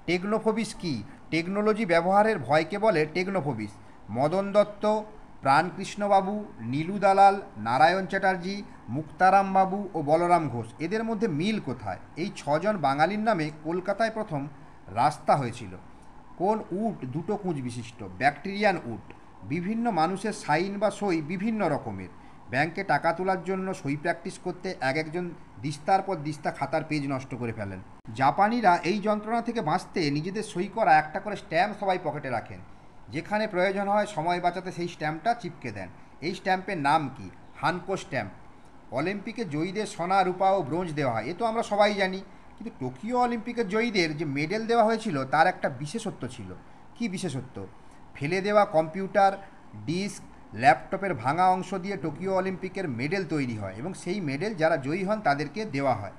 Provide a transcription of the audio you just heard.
টেকনোফোবিস কি? টেকনোলজি ব্যবহারের ভয়কে বলে টেকনোফোবিস। মদন দত্ত, প্রাণকৃষ্ণবাবু, নীলু দালাল, নারায়ণ চ্যাটার্জি, মুক্তারাম বাবু ও বলরাম ঘোষ, এদের মধ্যে মিল কোথায়? এই ছজন বাঙালির নামে কলকাতায় প্রথম রাস্তা হয়েছিল। কোন উট দুটো কুঁজ বিশিষ্ট? ব্যাকটেরিয়ান উট। বিভিন্ন মানুষের সাইন বা সই বিভিন্ন রকমের। ব্যাংকে টাকা তোলার জন্য সই প্র্যাকটিস করতে এক একজন দিস্তার পর দিস্তা খাতার পেজ নষ্ট করে ফেলেন। জাপানিরা এই যন্ত্রণা থেকে বাঁচতে নিজেদের সই করা একটা করে স্ট্যাম্প সবাই পকেটে রাখেন। যেখানে প্রয়োজন হয় সময় বাঁচাতে সেই স্ট্যাম্পটা চিপকে দেন। এই স্ট্যাম্পের নাম কি? হানকো স্ট্যাম্প। অলিম্পিকে জয়ীদের সোনা, রূপা ও ব্রোঞ্জ দেওয়া হয়, এ তো আমরা সবাই জানি। কিন্তু টোকিও অলিম্পিকের জয়ীদের যে মেডেল দেওয়া হয়েছিল তার একটা বিশেষত্ব ছিল। কি বিশেষত্ব? ফেলে দেওয়া কম্পিউটার, ডিস্ক, ল্যাপটপের ভাঙা অংশ দিয়ে টোকিও অলিম্পিকের মেডেল তৈরি হয় এবং সেই মেডেল যারা জয়ী হন তাদেরকে দেওয়া হয়।